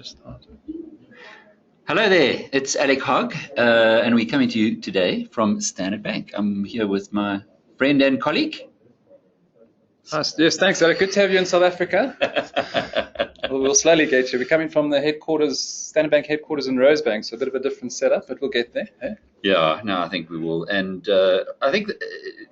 just start. Hello there, it's Alec Hogg, and we're coming to you today from Standard Bank. I'm here with my friend and colleague. Nice. Yes, thanks, Alec. Good to have you in South Africa. We'll slowly get you. We're coming from the headquarters, Standard Bank headquarters in Rosebank, so a bit of a different setup, but we'll get there. Eh? Yeah, no, I think we will. And I think,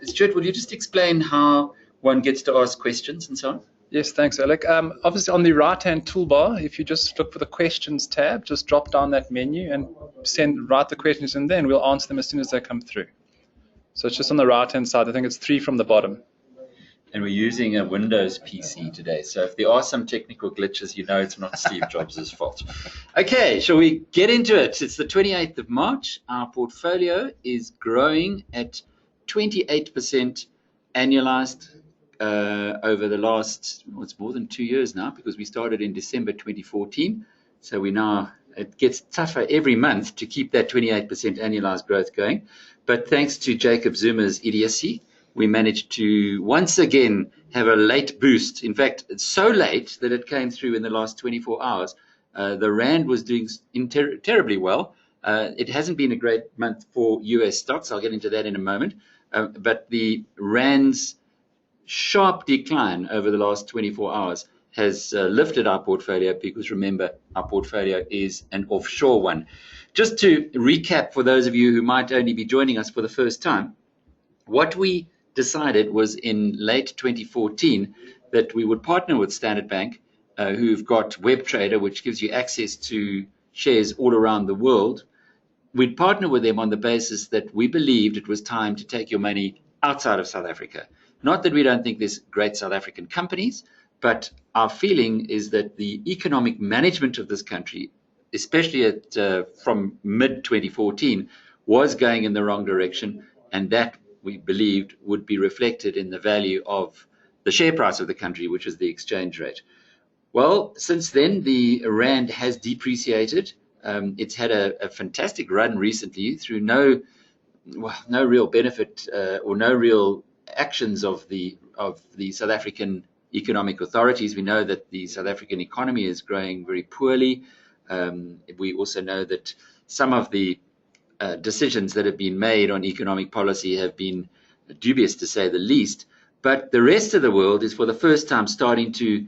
Stuart, will you just explain how one gets to ask questions and so on? Yes, thanks, Alec. Obviously, on the right-hand toolbar, if you just look for the questions tab, just drop down that menu and write the questions in there, and we'll answer them as soon as they come through. So it's just on the right-hand side. I think it's 3 from the bottom. And we're using a Windows PC today, so if there are some technical glitches, you know it's not Steve Jobs' fault. Okay, shall we get into it? It's the 28th of March. Our portfolio is growing at 28% annualized over the last, well, it's more than 2 years now, because we started in December 2014. So it gets tougher every month to keep that 28% annualized growth going. But thanks to Jacob Zuma's idiocy, we managed to once again have a late boost. In fact, it's so late that it came through in the last 24 hours. The Rand was doing terribly well. It hasn't been a great month for US stocks. I'll get into that in a moment. But the Rand's sharp decline over the last 24 hours has lifted our portfolio, because remember, our portfolio is an offshore one. Just to recap for those of you who might only be joining us for the first time, what we decided was in late 2014 that we would partner with Standard Bank, who've got WebTrader, which gives you access to shares all around the world. We'd partner with them on the basis that we believed it was time to take your money outside of South Africa. Not that we don't think there's great South African companies, but our feeling is that the economic management of this country, especially from mid-2014, was going in the wrong direction, and that we believed would be reflected in the value of the share price of the country, which is the exchange rate. Well, since then, the Rand has depreciated. It's had a fantastic run recently through no real benefit or no real actions of the South African economic authorities. We know that the South African economy is growing very poorly. We also know that some of the decisions that have been made on economic policy have been dubious, to say the least. But the rest of the world is for the first time starting to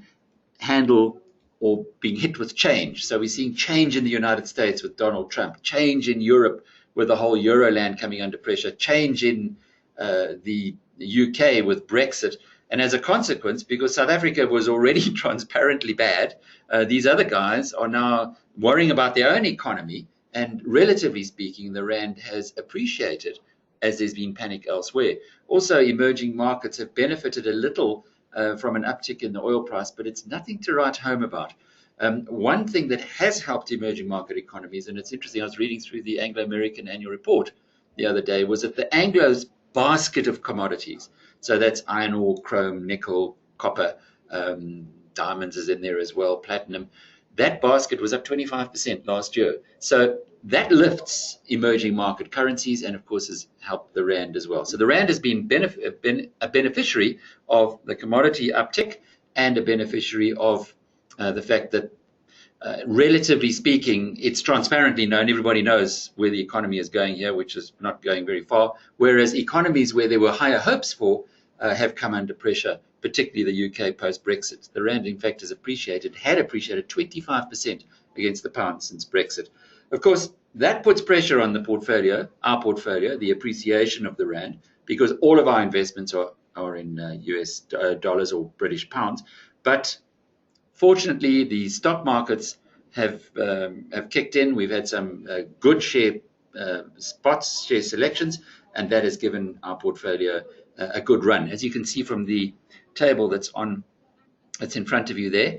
handle or being hit with change. So we're seeing change in the United States with Donald Trump, change in Europe with the whole Euroland coming under pressure, change in the UK with Brexit. And as a consequence, because South Africa was already transparently bad, these other guys are now worrying about their own economy. And relatively speaking, the Rand has appreciated as there's been panic elsewhere. Also, emerging markets have benefited a little from an uptick in the oil price, but it's nothing to write home about. One thing that has helped emerging market economies, and it's interesting, I was reading through the Anglo-American annual report the other day, was that the Anglo's basket of commodities, so that's iron ore, chrome, nickel, copper, diamonds is in there as well, platinum, that basket was up 25% last year. So that lifts emerging market currencies and, of course, has helped the Rand as well. So the Rand has been a beneficiary of the commodity uptick and a beneficiary of the fact that, relatively speaking, it's transparently known. Everybody knows where the economy is going here, which is not going very far, whereas economies where there were higher hopes for have come under pressure, particularly the UK post-Brexit. The Rand, in fact, had appreciated 25% against the pound since Brexit. Of course, that puts pressure on the portfolio, our portfolio, the appreciation of the Rand, because all of our investments are in US dollars or British pounds. But fortunately, the stock markets have kicked in. We've had some good share selections, and that has given our portfolio a good run. As you can see from the table that's in front of you there,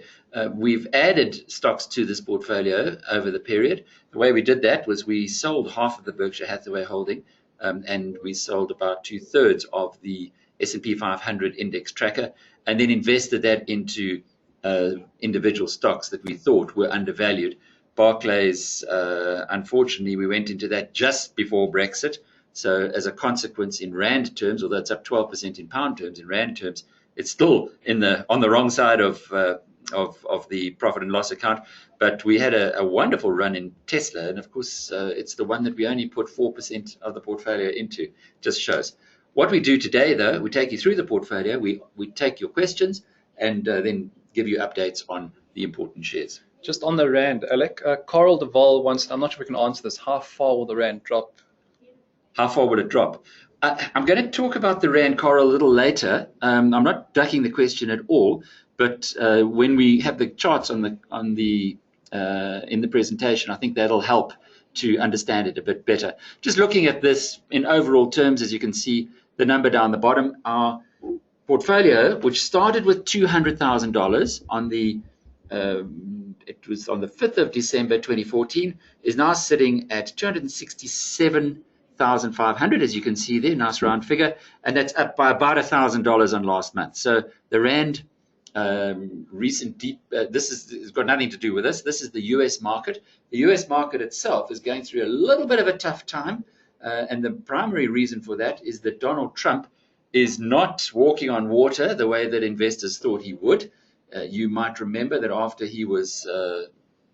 we've added stocks to this portfolio over the period. The way we did that was we sold half of the Berkshire Hathaway holding, and we sold about 2/3 of the S&P 500 index tracker, and then invested that into individual stocks that we thought were undervalued. Barclays, unfortunately, we went into that just before Brexit. So as a consequence, in Rand terms, although it's up 12% in pound terms, in Rand terms, it's still on the wrong side of of the profit and loss account. But we had a wonderful run in Tesla, and of course, it's the one that we only put 4% of the portfolio into. Just shows. What we do today, though, we take you through the portfolio, we take your questions, and then give you updates on the important shares. Just on the Rand, Alec, Coral Deval wants, I'm not sure if we can answer this, how far will the Rand drop? How far will it drop? I'm going to talk about the Rand, Coral, a little later. I'm not ducking the question at all, but when we have the charts in the presentation, I think that'll help to understand it a bit better. Just looking at this in overall terms, as you can see, the number down the bottom, our portfolio, which started with $200,000 on the it was on the 5th of December 2014, is now sitting at 267,500, as you can see there, nice round figure, and that's up by about $1,000 on last month. So the Rand recent deep, this has got nothing to do with this. This is the US market. The US market itself is going through a little bit of a tough time, and the primary reason for that is that Donald Trump is not walking on water the way that investors thought he would. You might remember that after he was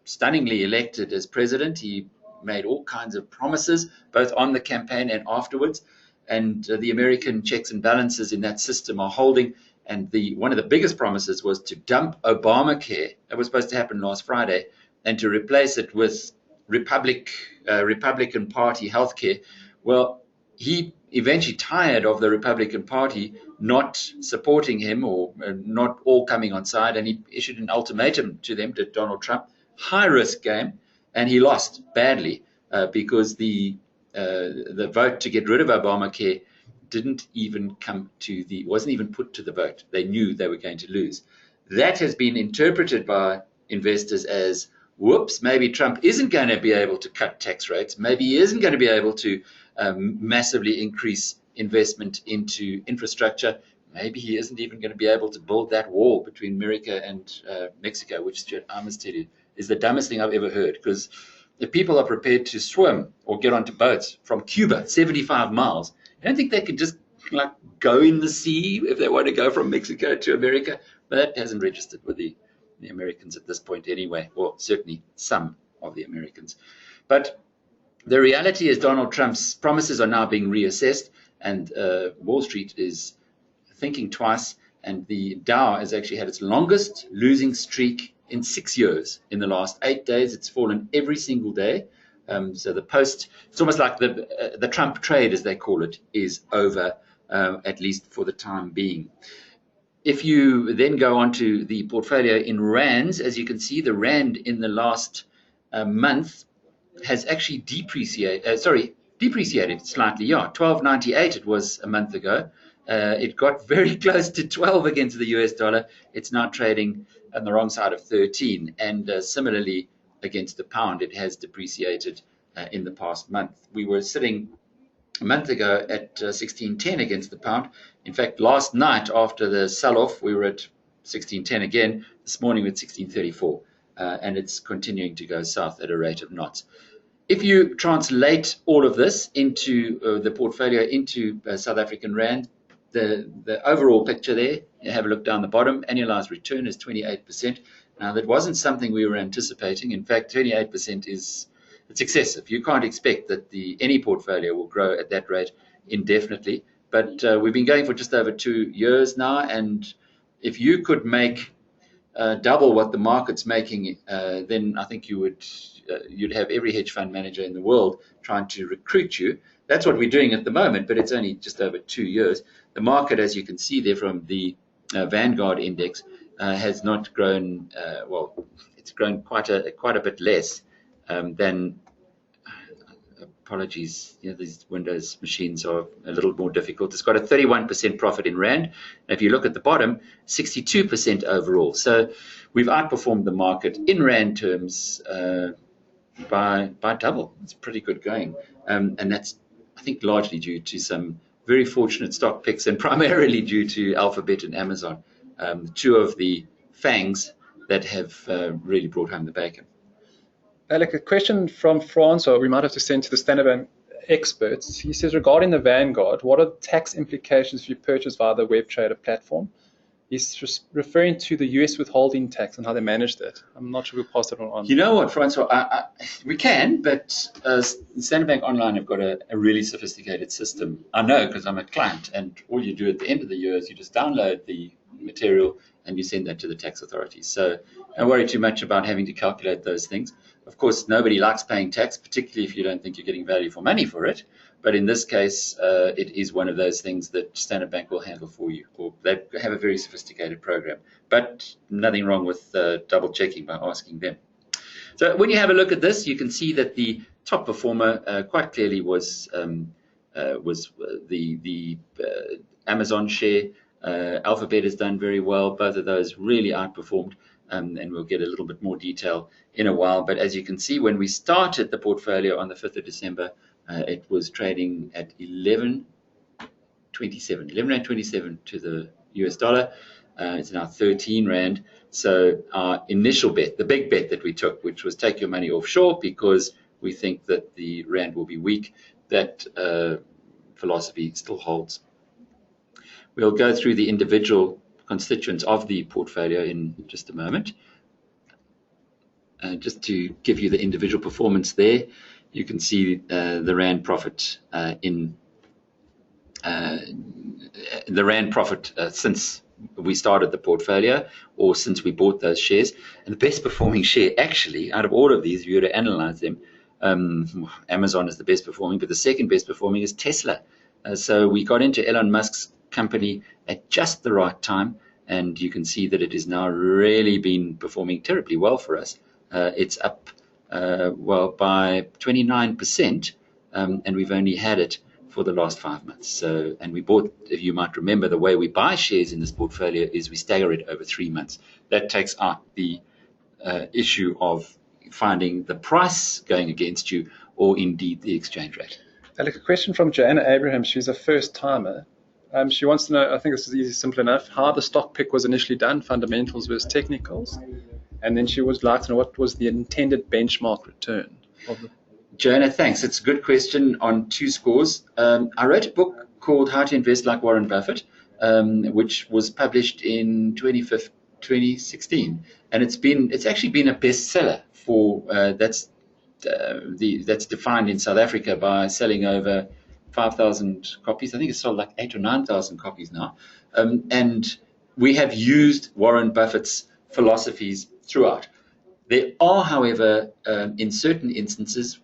stunningly elected as president, he made all kinds of promises, both on the campaign and afterwards. And the American checks and balances in that system are holding. And one of the biggest promises was to dump Obamacare. That was supposed to happen last Friday, and to replace it with Republican Party healthcare. Well, he eventually tired of the Republican Party not supporting him, or not all coming on side, and he issued an ultimatum to them, to Donald Trump, high risk game, and he lost badly because the vote to get rid of Obamacare wasn't even put to the vote. They knew they were going to lose. That has been interpreted by investors as, whoops, maybe Trump isn't going to be able to cut tax rates. Maybe he isn't going to be able to massively increase investment into infrastructure. Maybe he isn't even going to be able to build that wall between America and Mexico, which, Stuart, I must tell you, is the dumbest thing I've ever heard. Because if people are prepared to swim or get onto boats from Cuba, 75 miles, I don't think they can just like go in the sea if they want to go from Mexico to America. But that hasn't registered with the Americans at this point anyway, or certainly some of the Americans. But the reality is Donald Trump's promises are now being reassessed, and Wall Street is thinking twice, and the Dow has actually had its longest losing streak in 6 years. In the last 8 days, it's fallen every single day. So it's almost like the Trump trade, as they call it, is over, at least for the time being. If you then go on to the portfolio in rands, as you can see, the Rand in the last month has actually depreciated slightly. Yeah, 12.98 it was a month ago. It got very close to 12 against the US dollar. It's now trading on the wrong side of 13. And similarly, against the pound, it has depreciated in the past month. We were sitting a month ago at 16.10 against the pound. In fact, last night after the sell-off, we were at 16.10 again. This morning we're at 16.34, and it's continuing to go south at a rate of knots. If you translate all of this into the portfolio into South African Rand, the overall picture there, you have a look down the bottom, annualized return is 28%. Now, that wasn't something we were anticipating. In fact, 28% it's excessive. You can't expect that any portfolio will grow at that rate indefinitely. But we've been going for just over 2 years now, and if you could make double what the market's making, then I think you'd have every hedge fund manager in the world trying to recruit you. That's what we're doing at the moment, but it's only just over 2 years. The market, as you can see there from the Vanguard index, has not grown. Well, it's grown quite a bit less than. Apologies, these Windows machines are a little more difficult. It's got a 31% profit in Rand. And if you look at the bottom, 62% overall. So we've outperformed the market in Rand terms by double. It's pretty good going. And that's, I think, largely due to some very fortunate stock picks, and primarily due to Alphabet and Amazon, two of the fangs that have really brought home the bacon. Alec, a question from Francois we might have to send to the Standard Bank experts. He says, regarding the Vanguard, what are the tax implications if you purchase via the web trader platform? He's just referring to the US withholding tax and how they managed it. I'm not sure we'll pass it on. You know what, Francois? We can, but Standard Bank Online have got a really sophisticated system. I know because I'm a client, and all you do at the end of the year is you just download the material and you send that to the tax authorities. So don't worry too much about having to calculate those things. Of course, nobody likes paying tax, particularly if you don't think you're getting value for money for it. But in this case, it is one of those things that Standard Bank will handle for you. Or they have a very sophisticated program. But nothing wrong with double checking by asking them. So when you have a look at this, you can see that the top performer quite clearly was the Amazon share. Alphabet has done very well. Both of those really outperformed. And we'll get a little bit more detail in a while. But as you can see, when we started the portfolio on the 5th of December, it was trading at 11.27 to the US dollar. It's now 13 Rand. So our initial bet, the big bet that we took, which was take your money offshore because we think that the Rand will be weak, that philosophy still holds. We'll go through the individual constituents of the portfolio in just a moment. Just to give you the individual performance there, you can see the Rand profit since we started the portfolio or since we bought those shares. And the best performing share actually out of all of these, if you were to analyze them, Amazon is the best performing, but the second best performing is Tesla. So we got into Elon Musk's company at just the right time, and you can see that it has now really been performing terribly well for us. It's up by 29%, and we've only had it for the last 5 months. So, and we bought, if you might remember, the way we buy shares in this portfolio is we stagger it over 3 months. That takes out the issue of finding the price going against you or indeed the exchange rate. Alec, a question from Joanna Abraham. She's a first timer. She wants to know, I think this is easy, simple enough, how the stock pick was initially done, fundamentals versus technicals. And then she would like to know what was the intended benchmark return of the... Joanna, thanks. It's a good question on 2 scores. I wrote a book called How to Invest Like Warren Buffett, which was published in 2016, and it's actually been a bestseller for that's defined in South Africa by selling over 5,000 copies. I think it's sold like 8,000 or 9,000 copies now, and we have used Warren Buffett's philosophies throughout. There are, however, in certain instances,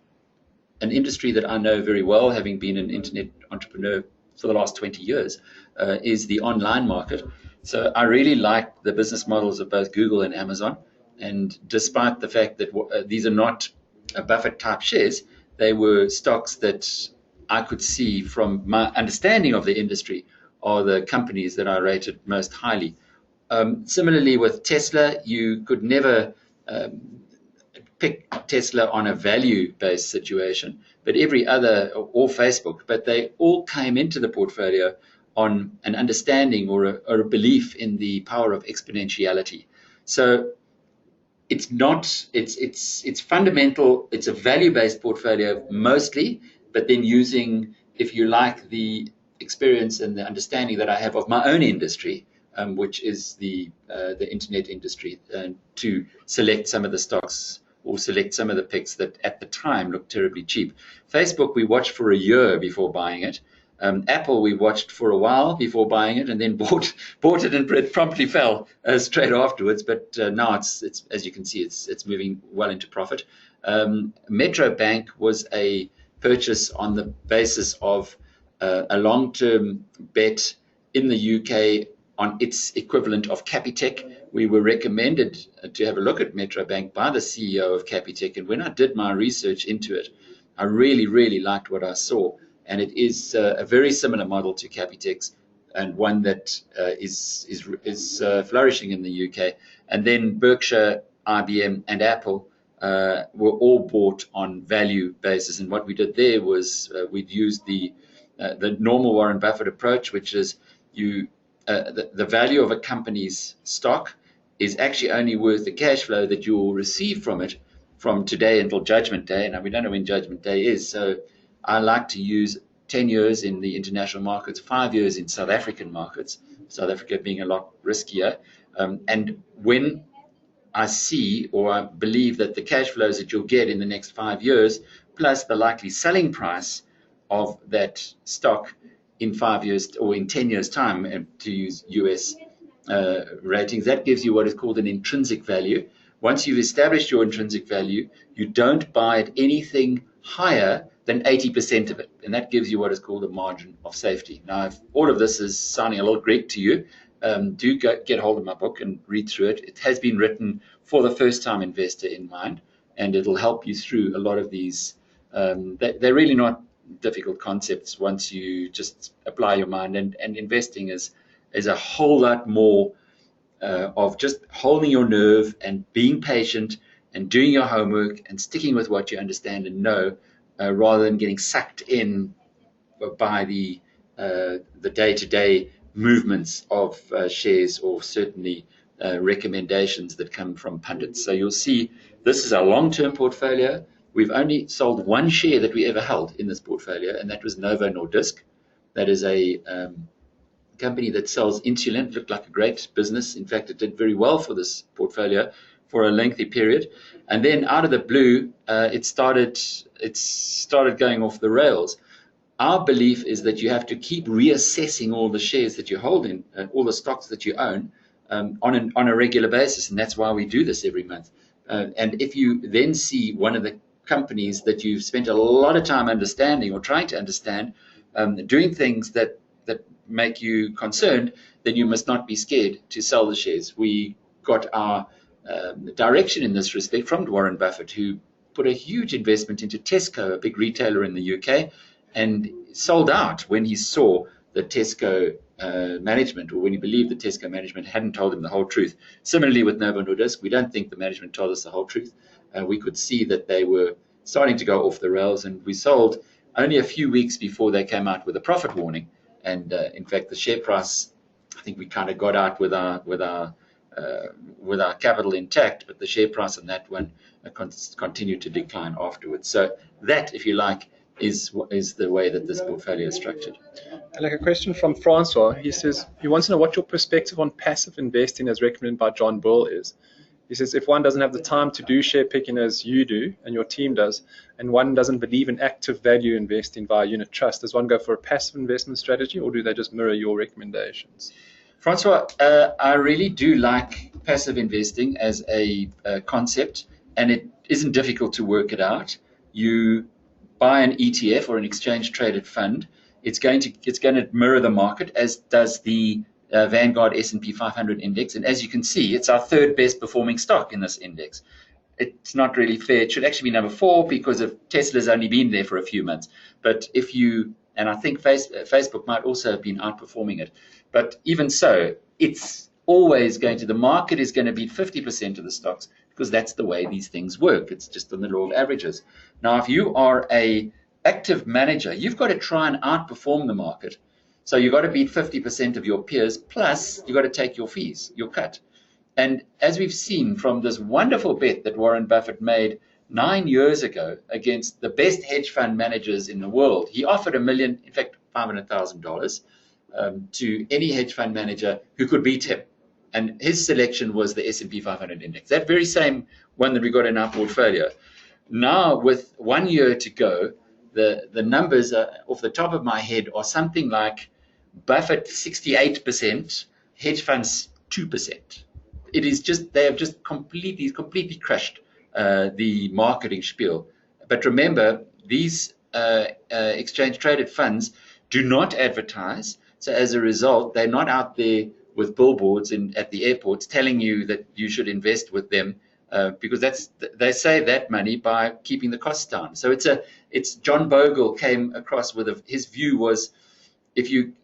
an industry that I know very well, having been an internet entrepreneur for the last 20 years, is the online market. So I really like the business models of both Google and Amazon. And despite the fact that these are not Buffett type shares, they were stocks that I could see from my understanding of the industry are the companies that I rated most highly. Similarly with Tesla, you could never pick Tesla on a value-based situation, but every other, or Facebook, but they all came into the portfolio on an understanding or a belief in the power of exponentiality. So it's not, it's fundamental, it's a value-based portfolio mostly, but then using, if you like, the experience and the understanding that I have of my own industry, which is the internet industry, to select some of the stocks or select some of the picks that at the time looked terribly cheap. Facebook, we watched for a year before buying it. Apple, we watched for a while before buying it and then bought it, and it promptly fell straight afterwards. But now it's as you can see, it's moving well into profit. Metro Bank was a purchase on the basis of a long-term bet in the UK on its equivalent of Capitec. We were recommended to have a look at Metro Bank by the CEO of Capitec, and when I did my research into it, I really, really liked what I saw. And it is a very similar model to Capitec's, and one that is flourishing in the UK. And then Berkshire, IBM, and Apple were all bought on value basis. And what we did there was we'd used the normal Warren Buffett approach, which is the value of a company's stock is actually only worth the cash flow that you will receive from it from today until Judgment Day. And we don't know when Judgment Day is, so I like to use 10 years in the international markets, 5 years in South African markets, South Africa being a lot riskier. And when I see or I believe that the cash flows that you'll get in the next 5 years, plus the likely selling price of that stock in 5 years or in 10 years' time, to use US ratings, that gives you what is called an intrinsic value. Once you've established your intrinsic value, you don't buy at anything higher than 80% of it. And that gives you what is called a margin of safety. Now, if all of this is sounding a little Greek to you, do get hold of my book and read through it. It has been written for the first-time investor in mind, and it'll help you through a lot of these. They're really not difficult concepts once you just apply your mind. And investing is a whole lot more of just holding your nerve and being patient and doing your homework and sticking with what you understand and know, rather than getting sucked in by the day-to-day movements of shares, or certainly recommendations that come from pundits. So you'll see this is our long-term portfolio. We've only sold one share that we ever held in this portfolio, and that was Novo Nordisk. That is a company that sells insulin. It looked like a great business. In fact, it did very well for this portfolio for a lengthy period. And then out of the blue, it started going off the rails. Our belief is that you have to keep reassessing all the shares that you hold in, all the stocks that you own, on a regular basis, and that's why we do this every month. And if you then see one of the companies that you've spent a lot of time understanding or trying to understand, doing things that make you concerned, then you must not be scared to sell the shares. We got our direction in this respect from Warren Buffett, who put a huge investment into Tesco, a big retailer in the UK, and sold out when he saw the Tesco management, or when he believed the Tesco management hadn't told him the whole truth. Similarly with Novo Nordisk, we don't think the management told us the whole truth. We could see that they were starting to go off the rails, and we sold only a few weeks before they came out with a profit warning. And in fact, the share price, I think we kind of got out with our capital intact, but the share price on that one continued to decline afterwards. So that, if you like, is the way that this portfolio is structured. And like a question from Francois, he says he wants to know what your perspective on passive investing as recommended by John Bull is. He says if one doesn't have the time to do share picking as you do and your team does, and one doesn't believe in active value investing via unit trust, does one go for a passive investment strategy, or do they just mirror your recommendations? Francois, I really do like passive investing as a concept, and it isn't difficult to work it out. You buy an ETF or an exchange traded fund. It's going to mirror the market, as does the Vanguard S&P500 index. And as you can see, it's our third best performing stock in this index. It's not really fair. It should actually be number 4 because of Tesla's only been there for a few months. But if you, and I think Facebook might also have been outperforming it. But even so, it's always the market is going to beat 50% of the stocks, because that's the way these things work. It's just on the law of averages. Now, if you are a active manager, you've got to try and outperform the market. So you've got to beat 50% of your peers, plus you've got to take your fees, your cut. And as we've seen from this wonderful bet that Warren Buffett made 9 years ago against the best hedge fund managers in the world, he offered $1 million, in fact, $500,000 to any hedge fund manager who could beat him. And his selection was the S&P 500 index, that very same one that we got in our portfolio. Now, with 1 year to go, the numbers off the top of my head are something like Buffett 68%, hedge funds 2%. It is just, they have just completely crushed the marketing spiel. But remember, these exchange traded funds do not advertise. So as a result, they're not out there with billboards at the airports telling you that you should invest with them, because they save that money by keeping the costs down. So it's John Bogle came across with his view was, if you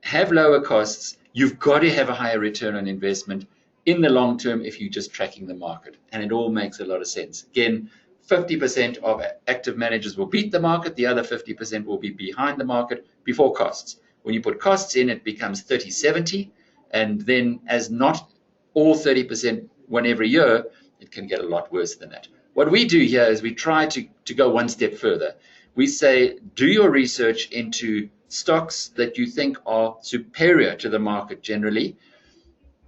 have lower costs, you've got to have a higher return on investment in the long term if you're just tracking the market. And it all makes a lot of sense. Again, 50% of active managers will beat the market. The other 50% will be behind the market before costs. When you put costs in, it becomes 30-70. And then as not all 30% win every year, it can get a lot worse than that. What we do here is we try to go one step further. We say, do your research into stocks that you think are superior to the market generally,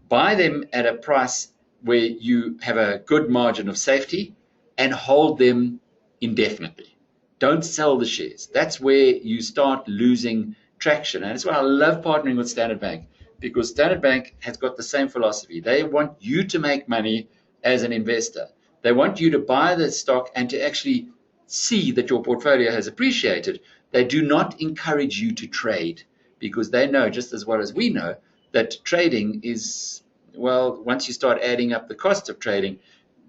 buy them at a price where you have a good margin of safety, and hold them indefinitely. Don't sell the shares. That's where you start losing traction. And that's why I love partnering with Standard Bank, because Standard Bank has got the same philosophy. They want you to make money as an investor. They want you to buy the stock and to actually see that your portfolio has appreciated. They do not encourage you to trade, because they know, just as well as we know, that trading is, well, once you start adding up the cost of trading,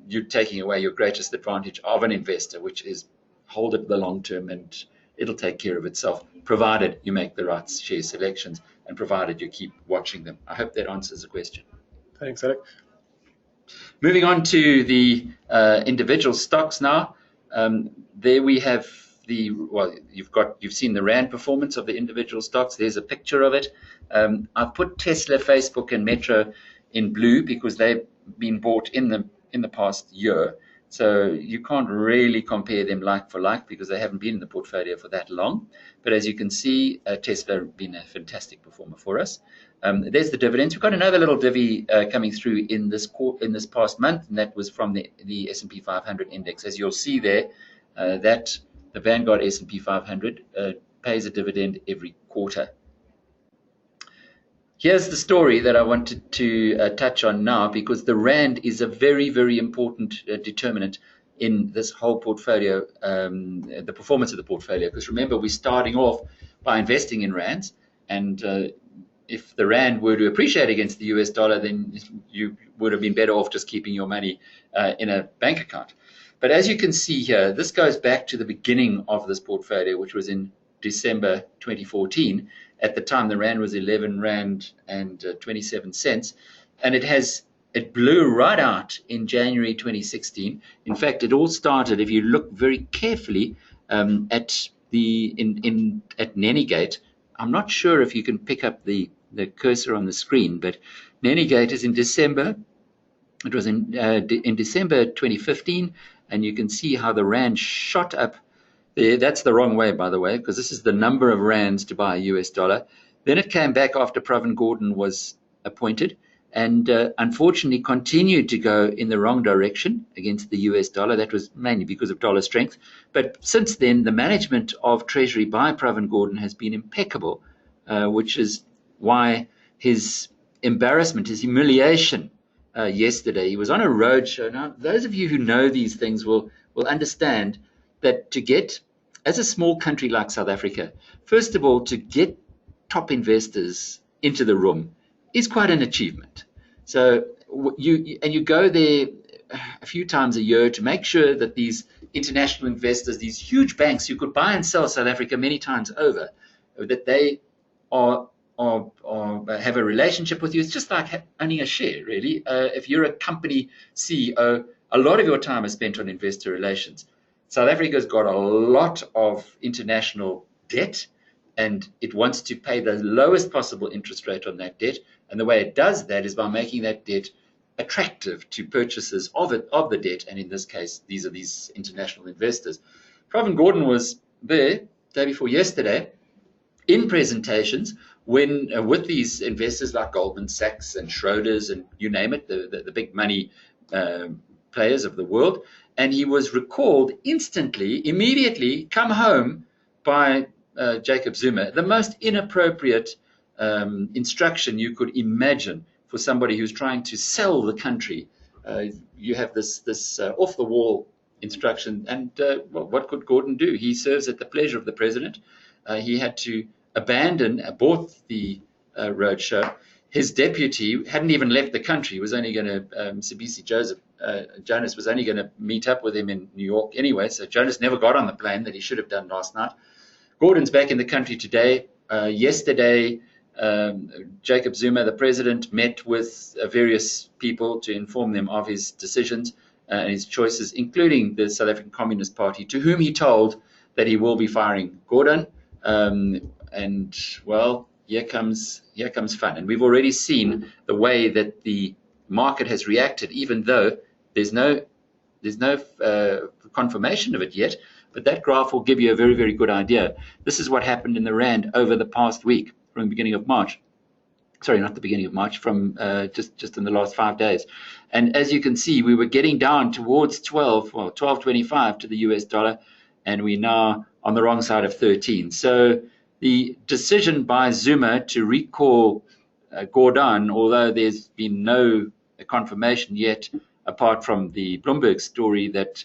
you're taking away your greatest advantage of an investor, which is hold it for the long term, and it'll take care of itself, provided you make the right share selections and provided you keep watching them. I hope that answers the question. Thanks, Alec. Moving on to the individual stocks now. There we have you've seen the Rand performance of the individual stocks. There's a picture of it. I've put Tesla, Facebook, and Metro in blue because they've been bought in the past year. So you can't really compare them like for like because they haven't been in the portfolio for that long. But as you can see, Tesla has been a fantastic performer for us. There's the dividends. We've got another little divvy coming through in this past month, and that was from the S&P 500 index. As you'll see there, that the Vanguard S&P 500 pays a dividend every quarter. Here's the story that I wanted to touch on now, because the Rand is a very, very important determinant in this whole portfolio, the performance of the portfolio. Because remember, we're starting off by investing in Rands, and if the Rand were to appreciate against the US dollar, then you would have been better off just keeping your money in a bank account. But as you can see here, this goes back to the beginning of this portfolio, which was in December 2014. At the time, the Rand was 11 Rand and 27 cents, and it blew right out in January 2016. In fact, it all started, if you look very carefully, at Nennygate. I'm not sure if you can pick up the cursor on the screen, but Nennygate is in December. It was in December 2015, and you can see how the Rand shot up. That's the wrong way, by the way, because this is the number of Rands to buy a US dollar. Then it came back after Pravin Gordhan was appointed, and unfortunately continued to go in the wrong direction against the US dollar. That was mainly because of dollar strength. But since then, the management of Treasury by Pravin Gordhan has been impeccable, which is why his embarrassment, his humiliation yesterday, he was on a roadshow. Now, those of you who know these things will understand that to get, as a small country like South Africa, first of all, to get top investors into the room is quite an achievement. So you go there a few times a year to make sure that these international investors, these huge banks who could buy and sell South Africa many times over, that they have a relationship with you. It's just like owning a share, really. If you're a company CEO, a lot of your time is spent on investor relations. South Africa's got a lot of international debt, and it wants to pay the lowest possible interest rate on that debt. And the way it does that is by making that debt attractive to purchasers of the debt. And in this case, these are these international investors. Pravin Gordhan was there day before yesterday in presentations when with these investors like Goldman Sachs and Schroders and you name it, the big money players of the world. And he was recalled instantly, immediately, come home by Jacob Zuma. The most inappropriate instruction you could imagine for somebody who's trying to sell the country. You have this off-the-wall instruction. And what could Gordhan do? He serves at the pleasure of the president. He had to abort the roadshow. His deputy hadn't even left the country. He was only going to, Sibisi Jonas was only going to meet up with him in New York anyway. So Jonas never got on the plane that he should have done last night. Gordhan's back in the country today. Yesterday, Jacob Zuma, the president, met with various people to inform them of his decisions and his choices, including the South African Communist Party, to whom he told that he will be firing Gordhan. And well, here comes fun. And we've already seen the way that the market has reacted, even though there's no confirmation of it yet. but that graph will give you a very, very good idea. This is what happened in the Rand over the past week from the beginning of March. Sorry, not the beginning of March, from just in the last 5 days. And as you can see, we were getting down towards 12.25 to the US dollar, and we're now on the wrong side of 13. So the decision by Zuma to recall Gordhan, although there's been no confirmation yet, apart from the Bloomberg story that,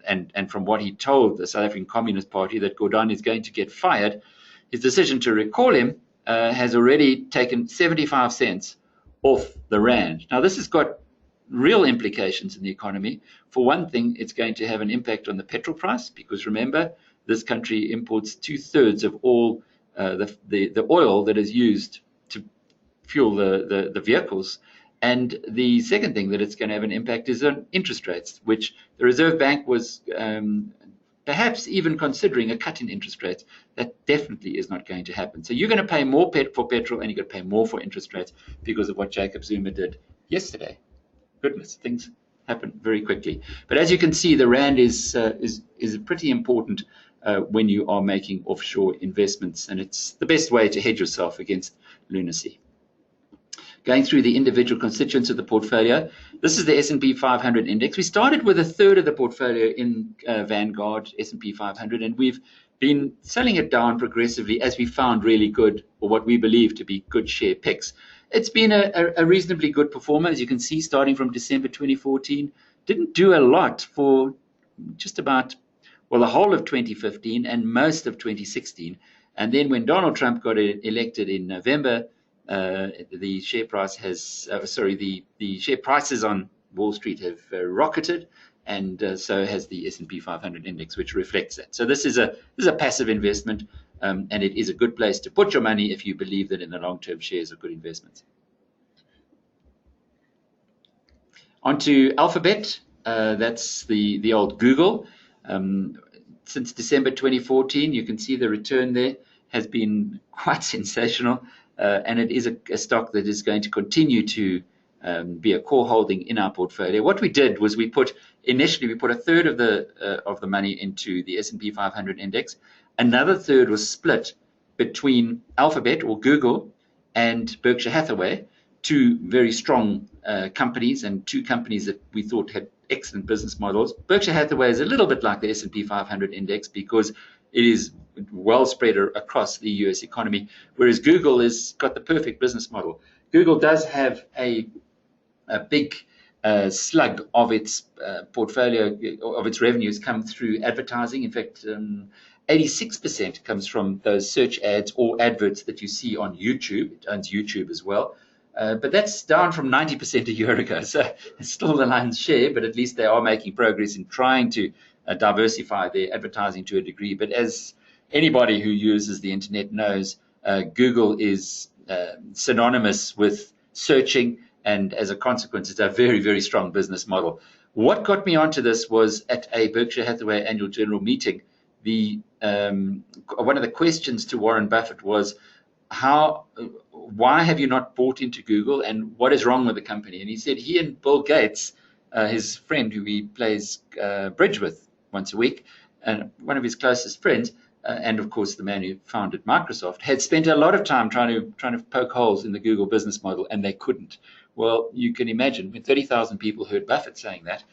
and from what he told the South African Communist Party, that Gordhan is going to get fired, his decision to recall him has already taken 75 cents off the Rand. Now, this has got real implications in the economy. For one thing, it's going to have an impact on the petrol price, because remember, this country imports 2/3 of all the oil that is used to fuel the vehicles. And the second thing that it's going to have an impact is on interest rates, which the Reserve Bank was perhaps even considering a cut in interest rates. That definitely is not going to happen. So you're going to pay more for petrol, and you're going to pay more for interest rates because of what Jacob Zuma did yesterday. Goodness, things happen very quickly. But as you can see, the Rand is pretty important when you are making offshore investments, and it's the best way to hedge yourself against lunacy. Going through the individual constituents of the portfolio, this is the S&P 500 index. We started with 1/3 of the portfolio in Vanguard S&P 500, and we've been selling it down progressively as we found really good, or what we believe to be good share picks. It's been a reasonably good performer, as you can see, starting from December 2014. Didn't do a lot for just about, well, the whole of 2015 and most of 2016. And then when Donald Trump got elected in November, the share price has, the share prices on Wall Street have rocketed, and so has the S&P 500 index, which reflects that. So this is a passive investment, and it is a good place to put your money if you believe that in the long term shares are good investments. On to Alphabet. That's the old Google. Since December 2014, you can see the return there has been quite sensational, and it is a stock that is going to continue to be a core holding in our portfolio. What we did was initially we put 1/3 of the money into the S&P 500 index. Another 1/3 was split between Alphabet or Google and Berkshire Hathaway, two very strong companies, and two companies that we thought had excellent business models. Berkshire Hathaway is a little bit like the S&P 500 index because it is well spread across the US economy, whereas Google has got the perfect business model. Google does have a big slug of its portfolio, of its revenues come through advertising. In fact, 86% comes from those search ads or adverts that you see on YouTube. It owns YouTube as well. But that's down from 90% a year ago. So it's still the lion's share, but at least they are making progress in trying to diversify their advertising to a degree. But as anybody who uses the internet knows, Google is synonymous with searching, and as a consequence, it's a very, very strong business model. What got me onto this was at a Berkshire Hathaway annual general meeting. One of the questions to Warren Buffett was, why have you not bought into Google, and what is wrong with the company? And he said he and Bill Gates, his friend who he plays bridge with once a week, and one of his closest friends, and of course the man who founded Microsoft, had spent a lot of time trying to poke holes in the Google business model, and they couldn't. Well, you can imagine when 30,000 people heard Buffett saying that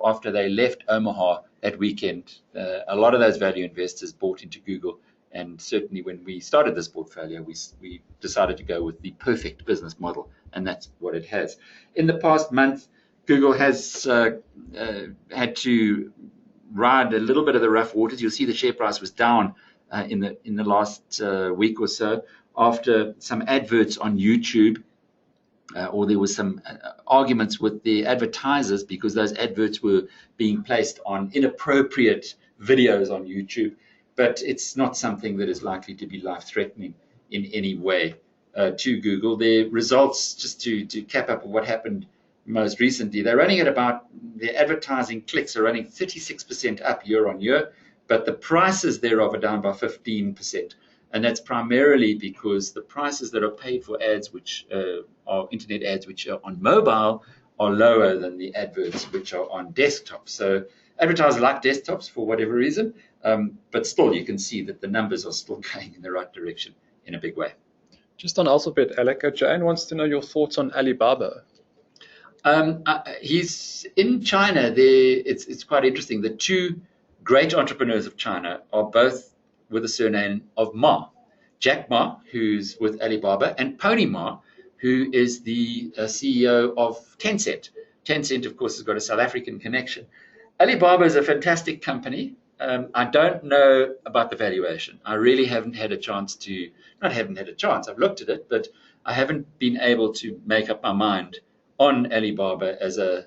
after they left Omaha that weekend, a lot of those value investors bought into Google. And certainly when we started this portfolio, we decided to go with the perfect business model, and that's what it has. In the past month, Google has had to ride a little bit of the rough waters. You'll see the share price was down in the last week or so after some adverts on YouTube, or there was some arguments with the advertisers because those adverts were being placed on inappropriate videos on YouTube. But it's not something that is likely to be life-threatening in any way to Google. Their results, just to cap up what happened most recently, they're running at about, their advertising clicks are running 36% up year on year, but the prices thereof are down by 15%. And that's primarily because the prices that are paid for ads, which are internet ads, which are on mobile, are lower than the adverts which are on desktop. So Advertisers like desktops for whatever reason, but still you can see that the numbers are still going in the right direction in a big way. Just on Alphabet, Alec, Jane wants to know your thoughts on Alibaba. He's in China. It's quite interesting. The two great entrepreneurs of China are both with the surname of Ma. Jack Ma, who's with Alibaba, and Pony Ma, who is the CEO of Tencent. Tencent, of course, has got a South African connection. Alibaba is a fantastic company. I don't know about the valuation. I really haven't had a chance to, not haven't had a chance, I've looked at it, but I haven't been able to make up my mind on Alibaba as a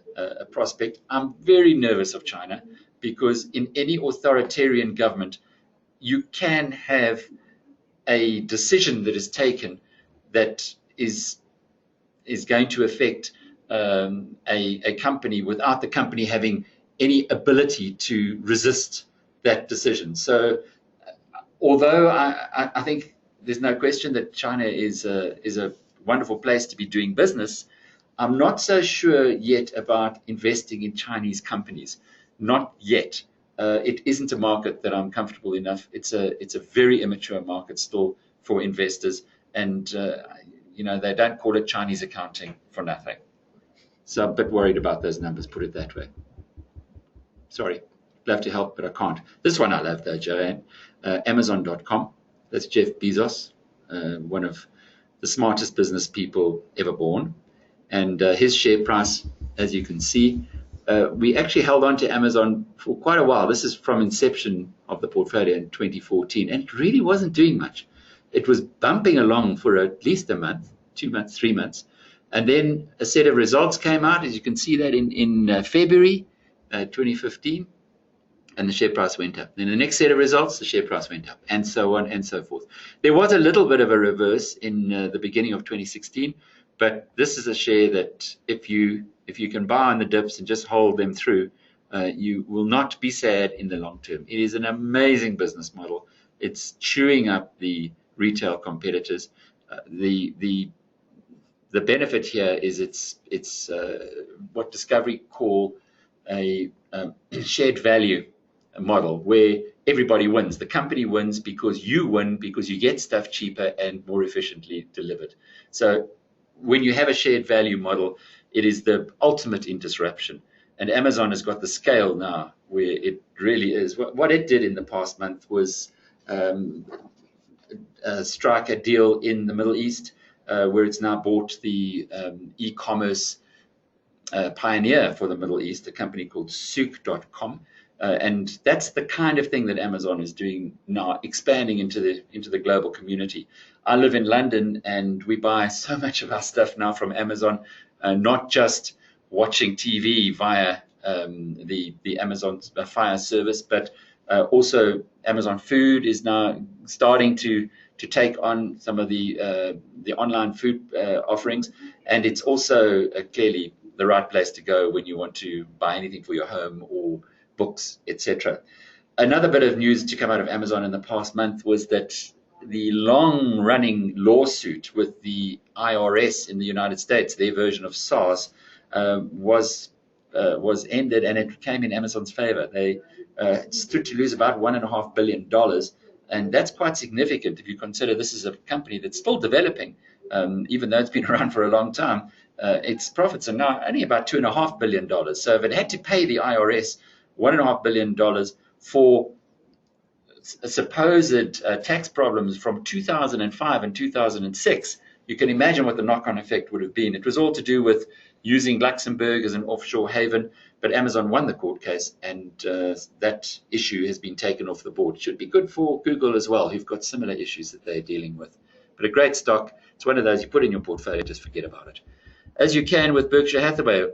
prospect. I'm very nervous of China because in any authoritarian government, you can have a decision that is taken that is going to affect a company without the company having any ability to resist that decision. So although I think there's no question that China is a wonderful place to be doing business, I'm not so sure yet about investing in Chinese companies. Not yet. It isn't a market that I'm comfortable enough. It's a very immature market still for investors, and they don't call it Chinese accounting for nothing. So I'm a bit worried about those numbers, put it that way. Sorry, love to help, but I can't. This one I love though, Joanne. Amazon.com. That's Jeff Bezos, one of the smartest business people ever born. And his share price, as you can see, we actually held on to Amazon for quite a while. This is from inception of the portfolio in 2014, and it really wasn't doing much. It was bumping along for at least a month, 2 months, 3 months. And then a set of results came out, as you can see that in February 2015, and the share price went up. Then the next set of results, the share price went up, and so on and so forth. There was a little bit of a reverse in the beginning of 2016, but this is a share that if you can buy on the dips and just hold them through, you will not be sad in the long term. It is an amazing business model. It's chewing up the retail competitors. The benefit here is it's what Discovery call a shared value model where everybody wins. The company wins because you win because you get stuff cheaper and more efficiently delivered. So when you have a shared value model, it is the ultimate in disruption. And Amazon has got the scale now where it really is. What it did in the past month was strike a deal in the Middle East where it's now bought the e-commerce pioneer for the Middle East, a company called Souk.com. And that's the kind of thing that Amazon is doing now, expanding into the global community. I live in London, and we buy so much of our stuff now from Amazon, not just watching TV via the Amazon Fire service, but also Amazon Food is now starting to take on some of the online food offerings, and it's also clearly the right place to go when you want to buy anything for your home or books, etc. Another bit of news to come out of Amazon in the past month was that the long-running lawsuit with the IRS in the United States, their version of SARS, was ended, and it came in Amazon's favor. They stood to lose about $1.5 billion, and that's quite significant if you consider this is a company that's still developing, even though it's been around for a long time. Its profits are now only about $2.5 billion. So if it had to pay the IRS $1.5 billion for supposed tax problems from 2005 and 2006, you can imagine what the knock-on effect would have been. It was all to do with using Luxembourg as an offshore haven, but Amazon won the court case, and that issue has been taken off the board. It should be good for Google as well, who've got similar issues that they're dealing with. But a great stock. It's one of those you put in your portfolio, just forget about it. As you can with Berkshire Hathaway,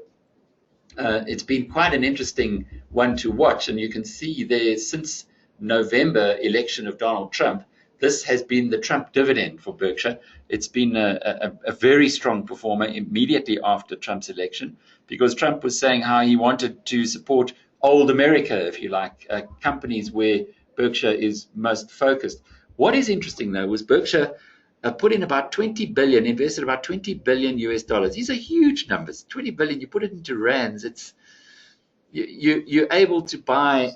it's been quite an interesting one to watch, and you can see there since November election of Donald Trump, this has been the Trump dividend for Berkshire. It's been a very strong performer immediately after Trump's election, because Trump was saying how he wanted to support old America, if you like, companies where Berkshire is most focused. What is interesting, though, was Berkshire put in about 20 billion, invested about 20 billion US dollars. These are huge numbers. 20 billion, you put it into rands, it's you're able to buy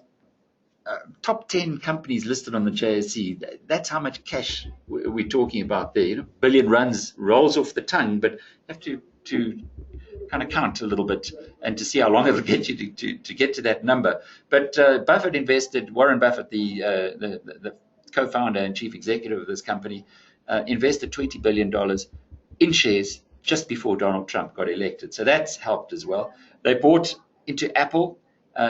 top 10 companies listed on the JSE. That's how much cash we're talking about there. Billion runs rolls off the tongue, but you have to kind of count a little bit and to see how long it'll get you to get to that number. But Buffett invested, Warren Buffett, the co-founder and chief executive of this company, invested $20 billion in shares just before Donald Trump got elected. So that's helped as well. They bought into Apple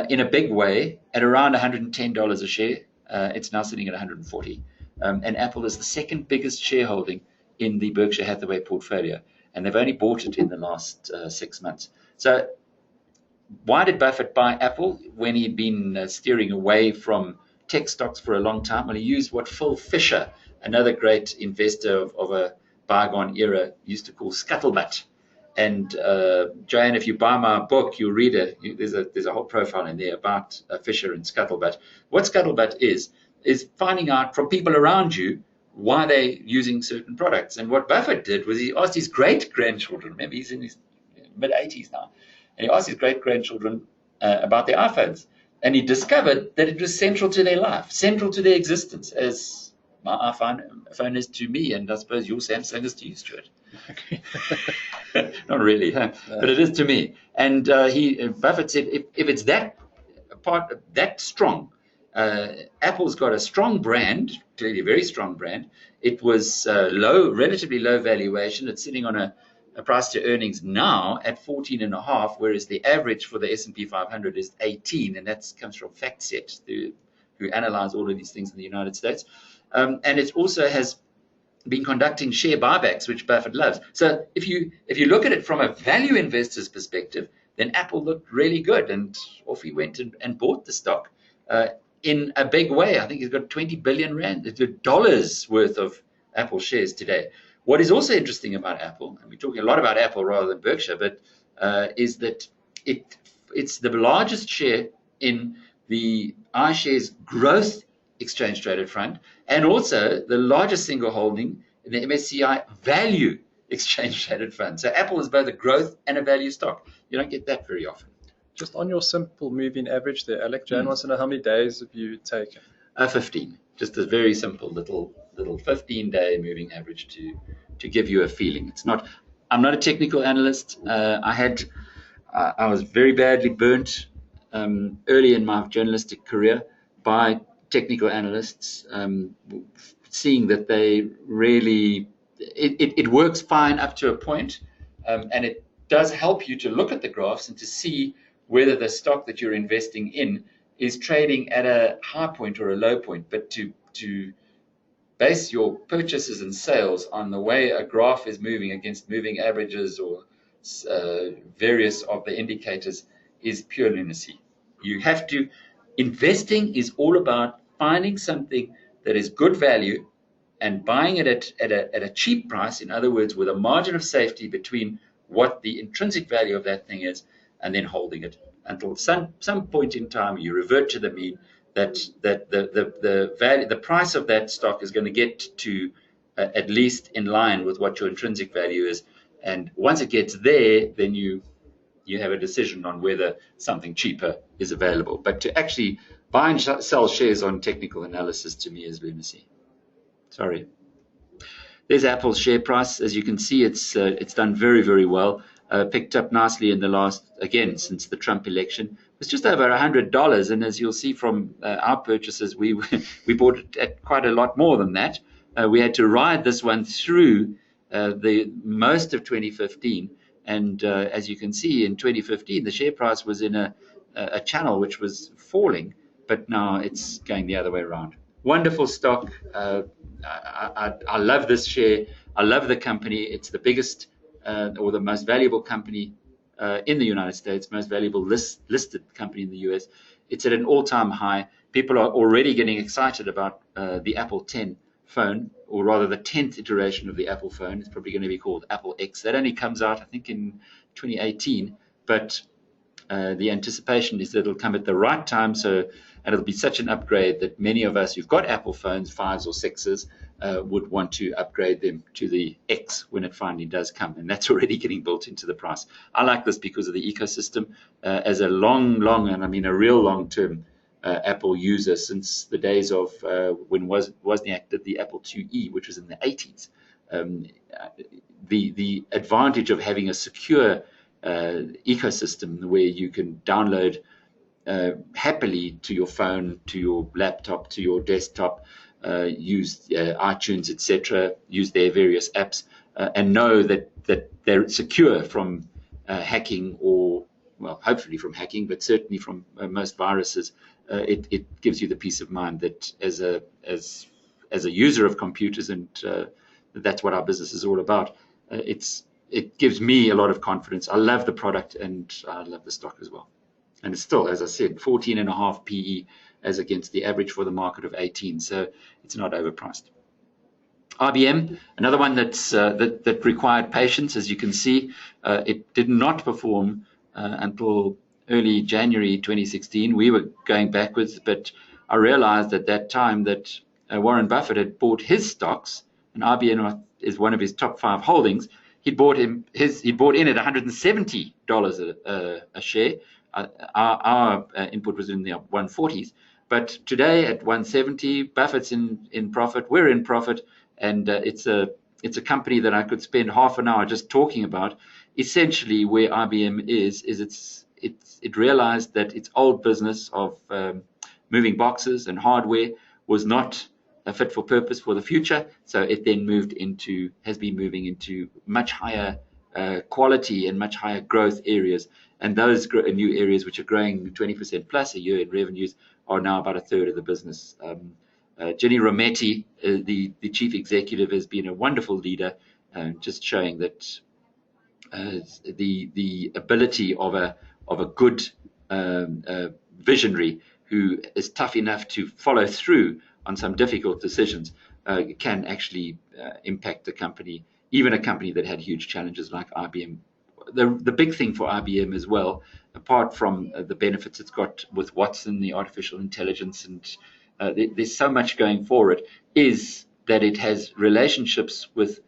in a big way at around $110 a share. It's now sitting at 140. And Apple is the second biggest shareholding in the Berkshire Hathaway portfolio. And they've only bought it in the last 6 months. So why did Buffett buy Apple when he'd been steering away from tech stocks for a long time? Well, he used what Phil Fisher, another great investor of a bygone era, used to call scuttlebutt. And Joanne, if you buy my book, you'll read it. There's a whole profile in there about Fisher and scuttlebutt. What scuttlebutt is finding out from people around you why they're using certain products. And what Buffett did was he asked his great-grandchildren, remember he's in his mid-80s now, and he asked his great-grandchildren about their iPhones. And he discovered that it was central to their life, central to their existence, as my iPhone is to me, and I suppose your Samsung is to you, Stuart. Not really, huh? But it is to me. And Buffett said, if it's that strong, Apple's got a strong brand, clearly a very strong brand. It was relatively low valuation. It's sitting on a price to earnings now at 14.5, whereas the average for the S&P 500 is 18, and that comes from FactSet, who analyze all of these things in the United States. And it also has been conducting share buybacks, which Buffett loves. So if you look at it from a value investor's perspective, then Apple looked really good, and off he went and bought the stock in a big way. I think he's got 20 billion Rand, dollars worth of Apple shares today. What is also interesting about Apple, and we're talking a lot about Apple rather than Berkshire, but is that it's the largest share in the iShares Growth Exchange Traded Fund, and also the largest single holding in the MSCI Value Exchange Traded Fund. So Apple is both a growth and a value stock. You don't get that very often. Just on your simple moving average there, Alec, Jan wants to know how many days have you taken? 15. Just a very simple little 15-day moving average to give you a feeling. I'm not a technical analyst. I was very badly burnt early in my journalistic career by technical analysts, seeing that they really, it works fine up to a point, and it does help you to look at the graphs and to see whether the stock that you're investing in is trading at a high point or a low point. But to base your purchases and sales on the way a graph is moving against moving averages or various of the indicators is pure lunacy. Investing is all about finding something that is good value and buying it at a cheap price, in other words, with a margin of safety between what the intrinsic value of that thing is, and then holding it until some point in time you revert to the mean that the value, the price of that stock is going to get to at least in line with what your intrinsic value is. And once it gets there, then you have a decision on whether something cheaper is available. But to actually buy and sell shares on technical analysis, to me, is lunacy. Sorry. There's Apple's share price. As you can see, it's done very, very well. Picked up nicely in the last, again, since the Trump election. It's just over $100. And as you'll see from our purchases, we bought it at quite a lot more than that. We had to ride this one through the most of 2015. And as you can see, in 2015, the share price was in a channel which was falling, but now it's going the other way around. Wonderful stock. I love this share. I love the company. It's the biggest or the most valuable company in the United States, most valuable listed company in the US. It's at an all-time high. People are already getting excited about the Apple X phone, or rather the 10th iteration of the Apple phone. It's probably going to be called Apple X. That only comes out, I think, in 2018, but the anticipation is that it'll come at the right time, and it'll be such an upgrade that many of us who've got Apple phones, 5s or 6s, would want to upgrade them to the X when it finally does come. And that's already getting built into the price. I like this because of the ecosystem. As a and I mean a real long-term Apple user since the days of when Wozniak did the Apple IIe, which was in the 80s. The advantage of having a secure ecosystem where you can download happily to your phone, to your laptop, to your desktop, use iTunes, etc., use their various apps, and know that they're secure from hacking, or, well, hopefully from hacking, but certainly from most viruses. It gives you the peace of mind that as a user of computers, and that's what our business is all about, it gives me a lot of confidence. I love the product, and I love the stock as well. And it's still, as I said, 14.5 PE as against the average for the market of 18. So it's not overpriced. IBM, another one that required patience. As you can see, it did not perform until early January 2016. We were going backwards, but I realized at that time that Warren Buffett had bought his stocks, and IBM is one of his top 5 holdings. He bought in at $170 a share. Our input was in the 140s, but today at 170, Buffett's in profit. We're in profit, and it's a company that I could spend half an hour just talking about. Essentially, where IBM is it realized that its old business of moving boxes and hardware was not fit for purpose for the future. So it then has been moving into much higher quality and much higher growth areas. And those new areas, which are growing 20% plus a year in revenues, are now about a third of the business. Jenny Rometty, the chief executive, has been a wonderful leader, just showing that the ability of a good visionary who is tough enough to follow through on some difficult decisions can actually impact the company, even a company that had huge challenges like IBM. The big thing for IBM as well, apart from the benefits it's got with Watson, the artificial intelligence, and there's so much going for it, is that it has relationships with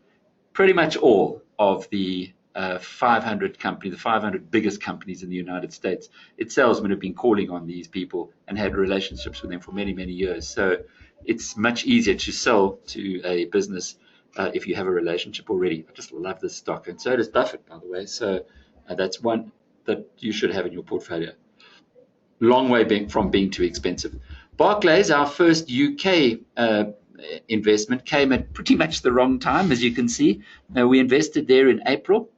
pretty much all of the 500 companies, the 500 biggest companies in the United States. Its salesmen have been calling on these people and had relationships with them for many, many years. So it's much easier to sell to a business if you have a relationship already. I just love this stock, and so does Buffett, by the way. So that's one that you should have in your portfolio. Long way from being too expensive. Barclays, our first UK investment, came at pretty much the wrong time, as you can see. We invested there in April,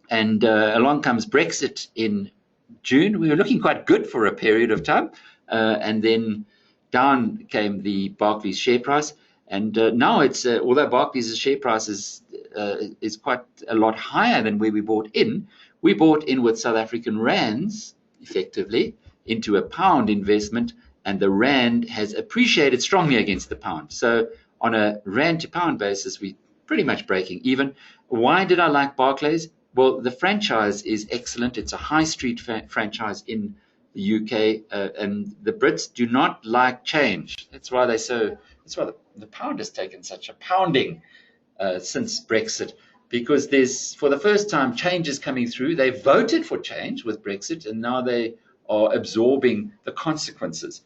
and along comes Brexit in June. We were looking quite good for a period of time, and then down came the Barclays share price. And now it's although Barclays' share price is quite a lot higher than where we bought in. We bought in with South African rands, effectively, into a pound investment, and the rand has appreciated strongly against the pound. So on a rand to pound basis, we're pretty much breaking even. Why did I like Barclays? Well, the franchise is excellent. It's a high street franchise in the UK, and the Brits do not like change. That's why the pound has taken such a pounding since Brexit, because there's, for the first time, change is coming through. They voted for change with Brexit, and now they are absorbing the consequences.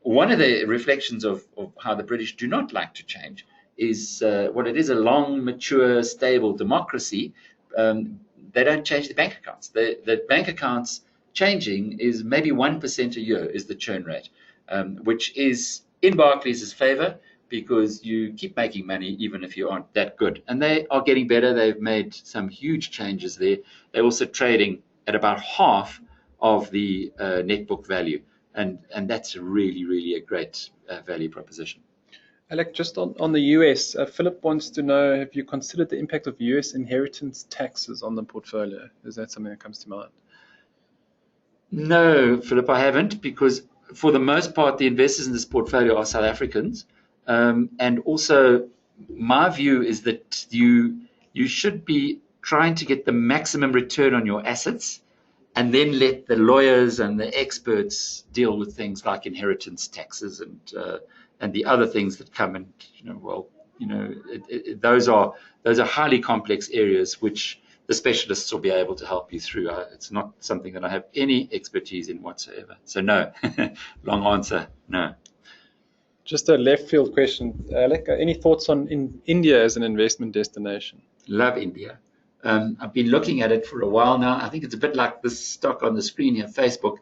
One of the reflections of how the British do not like to change is what it is, a long, mature, stable democracy. They don't change the bank accounts. The bank accounts changing is maybe 1% a year is the churn rate, which is in Barclays' favor, because you keep making money even if you aren't that good. And they are getting better. They've made some huge changes there. They're also trading at about half of the net book value. And that's really, really a great value proposition. Alec, just on the US, Philip wants to know, have you considered the impact of US inheritance taxes on the portfolio? Is that something that comes to mind? No, Philip, I haven't, because for the most part, the investors in this portfolio are South Africans. And also, my view is that you should be trying to get the maximum return on your assets, and then let the lawyers and the experts deal with things like inheritance taxes and the other things that come. And those are highly complex areas which the specialists will be able to help you through. It's not something that I have any expertise in whatsoever. So no, long answer, no. Just a left field question, Alec. Any thoughts on India as an investment destination? Love India. I've been looking at it for a while now. I think it's a bit like this stock on the screen here, Facebook.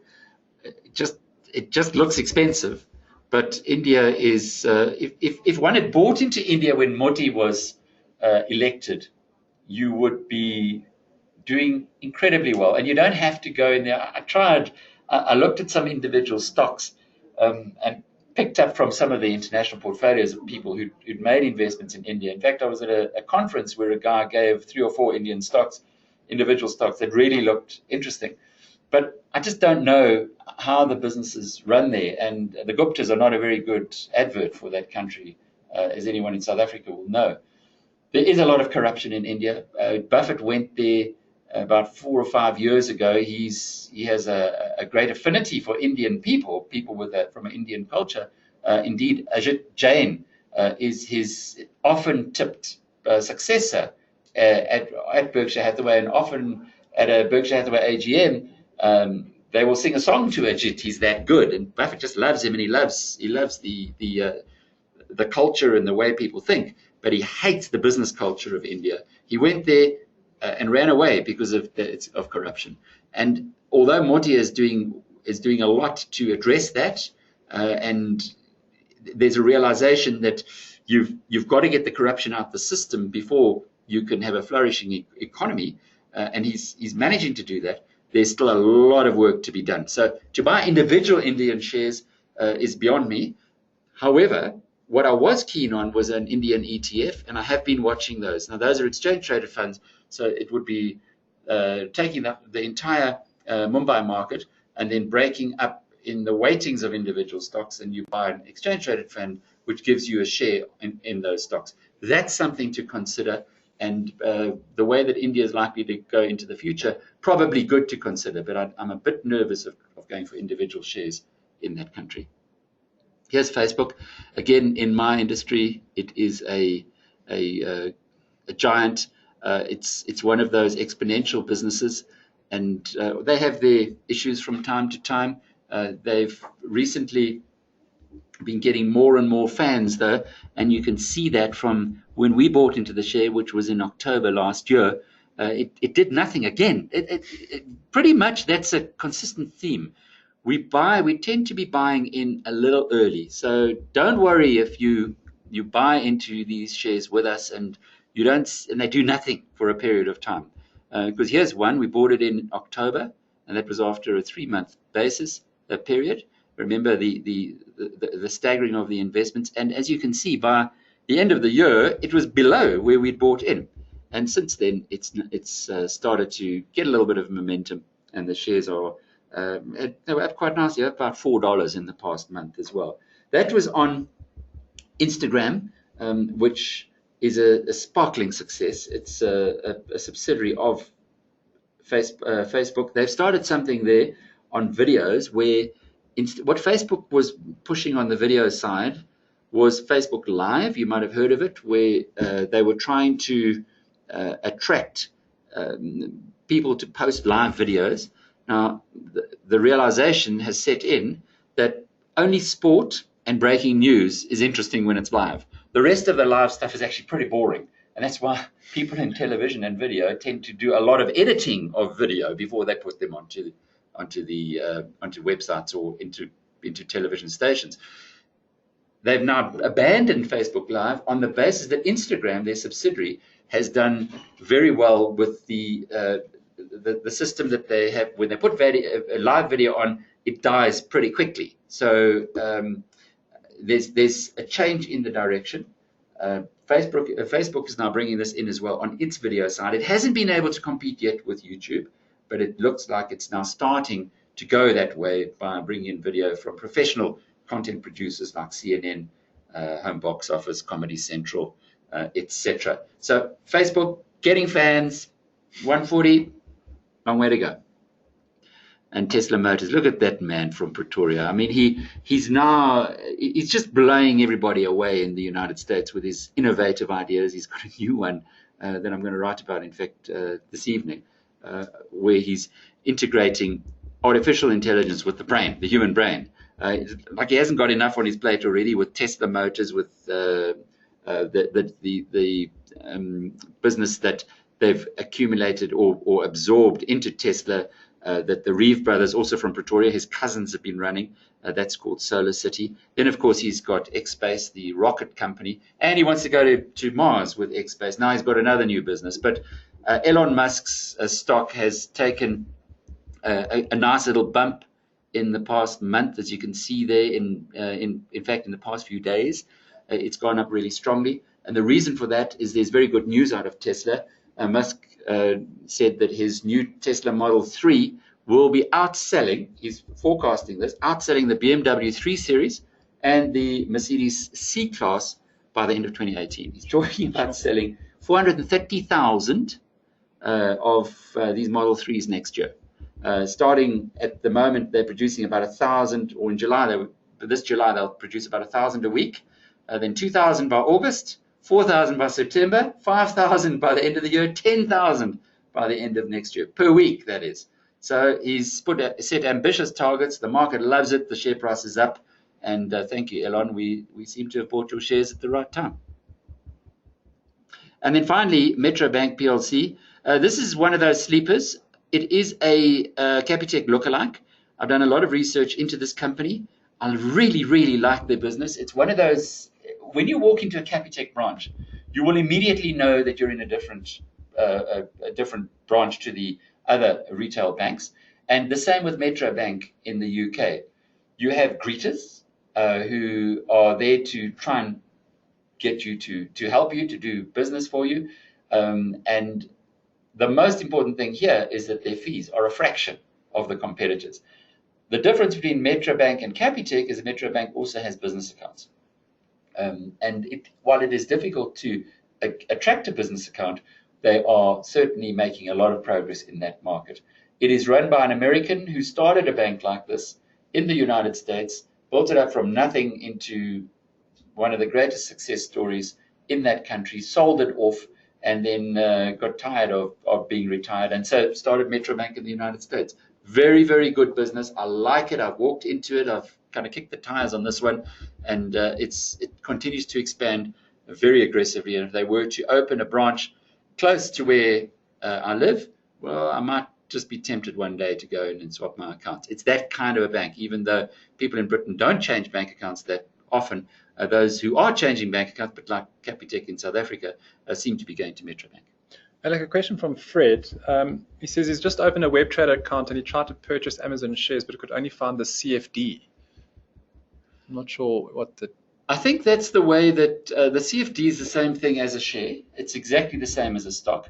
It just looks expensive, but India is. If one had bought into India when Modi was elected, you would be doing incredibly well, and you don't have to go in there. I looked at some individual stocks and picked up from some of the international portfolios of people who'd made investments in India. In fact, I was at a conference where a guy gave 3 or 4 Indian stocks, individual stocks that really looked interesting. But I just don't know how the businesses run there. And the Guptas are not a very good advert for that country, as anyone in South Africa will know. There is a lot of corruption in India. Buffett went there about 4 or 5 years ago. He has a great affinity for Indian people from an Indian culture. Indeed, Ajit Jain is his often tipped successor at Berkshire Hathaway, and often at a Berkshire Hathaway AGM, they will sing a song to Ajit. He's that good, and Buffett just loves him, and he loves the culture and the way people think, but he hates the business culture of India. He went there and ran away because of corruption. And although Modi is doing a lot to address that, and there's a realization that you've got to get the corruption out the system before you can have a flourishing economy, and he's managing to do that. There's still a lot of work to be done. So to buy individual Indian shares is beyond me. However, what I was keen on was an Indian ETF, and I have been watching those. Now, those are exchange-traded funds, so it would be taking the entire Mumbai market and then breaking up in the weightings of individual stocks, and you buy an exchange-traded fund, which gives you a share in those stocks. That's something to consider, and the way that India is likely to go into the future, probably good to consider, but I'm a bit nervous of going for individual shares in that country. Here's Facebook. Again, in my industry, it is a giant. It's one of those exponential businesses, and they have their issues from time to time. They've recently been getting more and more fans, though, and you can see that from when we bought into the share, which was in October last year. It did nothing again. Pretty much that's a consistent theme. We tend to be buying in a little early. So don't worry if you buy into these shares with us and they do nothing for a period of time. Because here's one, we bought it in October, and that was after a 3-month period. Remember the staggering of the investments. And as you can see, by the end of the year, it was below where we'd bought in. And since then, it's started to get a little bit of momentum, and the shares are they were up quite nicely, up about $4 in the past month as well. That was on Instagram, which is a sparkling success. It's a subsidiary of Facebook. They've started something there on videos where what Facebook was pushing on the video side was Facebook Live. You might have heard of it, where they were trying to attract people to post live videos. Now, the realization has set in that only sport and breaking news is interesting when it's live. The rest of the live stuff is actually pretty boring. And that's why people in television and video tend to do a lot of editing of video before they put them onto websites or into television stations. They've now abandoned Facebook Live on the basis that Instagram, their subsidiary, has done very well with the system that they have. When they put a live video on, it dies pretty quickly. So there's a change in the direction. Facebook is now bringing this in as well on its video side. It hasn't been able to compete yet with YouTube, but it looks like it's now starting to go that way by bringing in video from professional content producers like CNN, Home Box Office, Comedy Central, etc. So Facebook getting fans, 140, long way to go. and Tesla Motors. Look at that man from Pretoria. I mean, he's just blowing everybody away in the United States with his innovative ideas. He's got a new one that I'm going to write about, in fact, this evening, where he's integrating artificial intelligence with the brain, the human brain. Like he hasn't got enough on his plate already with Tesla Motors, with the business that they've accumulated or absorbed into Tesla, that the Reeve brothers, also from Pretoria, his cousins have been running. That's called Solar City. Then, of course, he's got X-Space, the rocket company, and he wants to go to Mars with X-Space. Now he's got another new business. But Elon Musk's stock has taken a nice little bump in the past month, as you can see there. In fact, in the past few days, it's gone up really strongly. And the reason for that is there's very good news out of Tesla. Musk said that his new Tesla Model 3 will be outselling, he's forecasting this, outselling the BMW 3 Series and the Mercedes C-Class by the end of 2018. He's talking about selling 430,000 of these Model 3s next year. Starting at the moment, they're producing about 1,000, or in July, this July, they'll produce about 1,000 a week, then 2,000 by August, 4,000 by September, 5,000 by the end of the year, 10,000 by the end of next year, per week, that is. So he's set ambitious targets. The market loves it. The share price is up. And thank you, Elon. We seem to have bought your shares at the right time. And then finally, Metro Bank Plc. This is one of those sleepers. It is a Capitec lookalike. I've done a lot of research into this company. I really, really like their business. It's one of those, when you walk into a Capitec branch, you will immediately know that you're in a different branch to the other retail banks. And the same with Metro Bank in the UK. You have greeters who are there to try and get you to help you, to do business for you. And the most important thing here is that their fees are a fraction of the competitors. The difference between Metro Bank and Capitec is that Metro Bank also has business accounts. While it is difficult to attract a business account, they are certainly making a lot of progress in that market. It is run by an American who started a bank like this in the United States, built it up from nothing into one of the greatest success stories in that country, sold it off, and then got tired of being retired, and so started Metro Bank in the United States. Very, very good business. I like it. I've walked into it. I've kind of kicked the tires on this one, and it continues to expand very aggressively. And if they were to open a branch close to where I live, well, I might just be tempted one day to go in and swap my accounts. It's that kind of a bank, even though people in Britain don't change bank accounts that often. Those who are changing bank accounts, but like Capitec in South Africa, seem to be going to Metro Bank. I like a question from Fred. He says he's just opened a web trader account and he tried to purchase Amazon shares, but could only find the CFD. I'm not sure what the... I think that's the way that the CFD is the same thing as a share. It's exactly the same as a stock.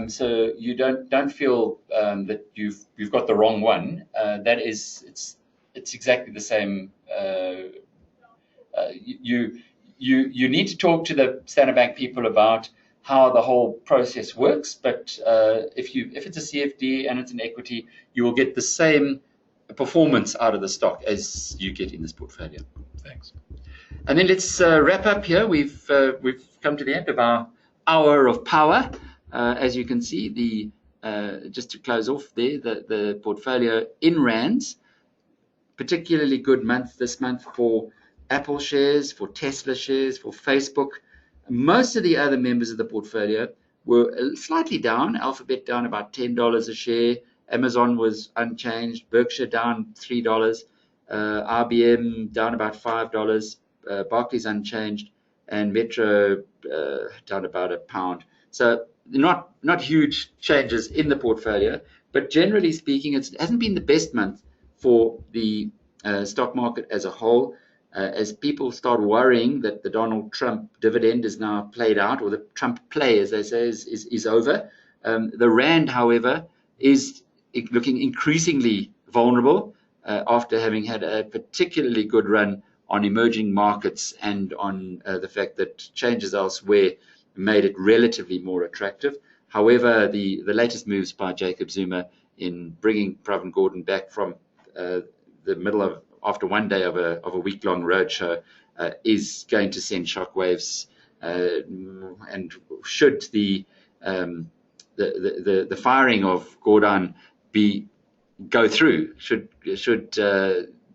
So you don't feel that you've got the wrong one. It's exactly the same. You need to talk to the Standard Bank people about how the whole process works. But if it's a CFD and it's an equity, you will get the same performance out of the stock as you get in this portfolio. Thanks. And then let's wrap up here. We've come to the end of our hour of power. As you can see, just to close off there, the portfolio in rands, particularly good month this month for Apple shares, for Tesla shares, for Facebook. Most of the other members of the portfolio were slightly down. Alphabet down about $10 a share. Amazon was unchanged. Berkshire down $3. IBM down about $5. Barclays unchanged, and Metro down about £1. So not huge changes in the portfolio, but generally speaking, it hasn't been the best month for the stock market as a whole. As people start worrying that the Donald Trump dividend is now played out, or the Trump play, as they say, is over. The Rand, however, is looking increasingly vulnerable after having had a particularly good run on emerging markets and on the fact that changes elsewhere made it relatively more attractive. However, the latest moves by Jacob Zuma in bringing Pravin Gordhan back from the middle of, after one day of a week-long roadshow, is going to send shockwaves, and should the firing of Gordhan go through, should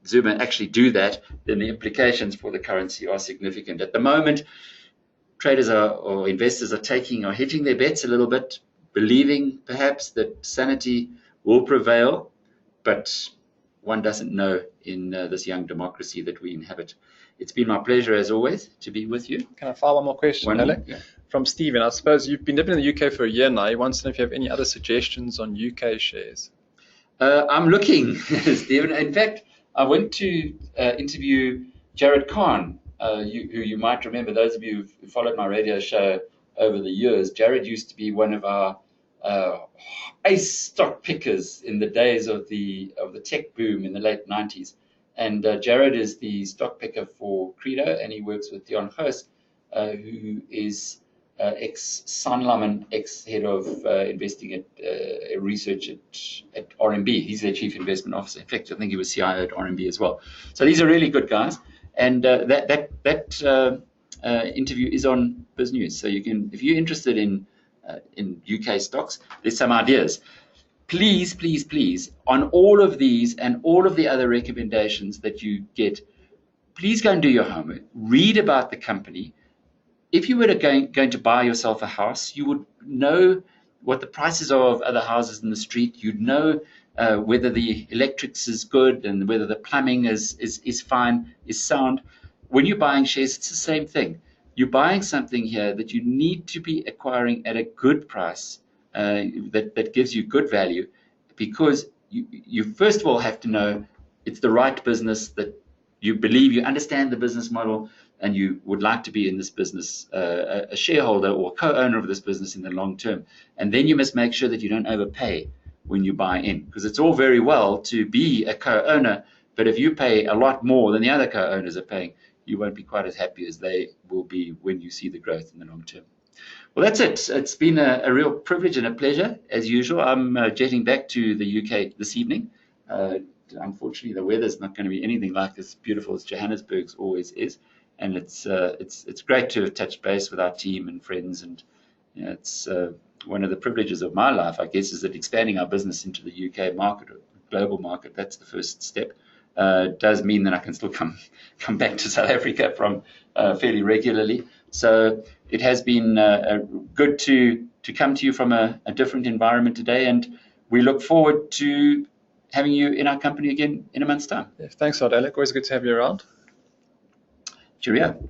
Zuma actually do that, then the implications for the currency are significant. At the moment, traders or investors are hedging their bets a little bit, believing perhaps that sanity will prevail, but one doesn't know in this young democracy that we inhabit. It's been my pleasure, as always, to be with you. Can I file one more question, Alec? Yeah. From Stephen. I suppose you've been living in the UK for a year now. He wants to know if you have any other suggestions on UK shares. I'm looking, Stephen. In fact, I went to interview Jared Khan, who you might remember, those of you who followed my radio show over the years. Jared used to be one of our ace stock pickers in the days of the tech boom in the late 90s. And Jared is the stock picker for Credo, and he works with Dion Host, who is ex-Sanlam, ex-head of investing at research at RMB. He's their chief investment officer. In fact, I think he was CIO at RMB as well. So these are really good guys. And that interview is on Biz News. So you can, if you're interested in UK stocks, there's some ideas. Please, please, please, on all of these and all of the other recommendations that you get, please go and do your homework. Read about the company. If you were going to buy yourself a house, you would know what the prices are of other houses in the street. You'd know whether the electrics is good and whether the plumbing is fine, is sound. When you're buying shares, it's the same thing. You're buying something here that you need to be acquiring at a good price, that gives you good value, because you first of all have to know it's the right business, that you believe you understand the business model, and you would like to be in this business, a shareholder or co-owner of this business in the long term. And then you must make sure that you don't overpay when you buy in, because it's all very well to be a co-owner, but if you pay a lot more than the other co-owners are paying, you won't be quite as happy as they will be when you see the growth in the long term. Well, that's it. It's been a real privilege and a pleasure, as usual. I'm jetting back to the UK this evening. Unfortunately, the weather's not going to be anything like as beautiful as Johannesburg's always is. And it's great to have touched base with our team and friends. And you know, it's one of the privileges of my life, I guess, is that expanding our business into the UK market, or global market, that's the first step. Does mean that I can still come back to South Africa from fairly regularly. So it has been good to come to you from a different environment today, and we look forward to having you in our company again in a month's time. Yeah, thanks a lot, Alec. Always good to have you around. Cheerio.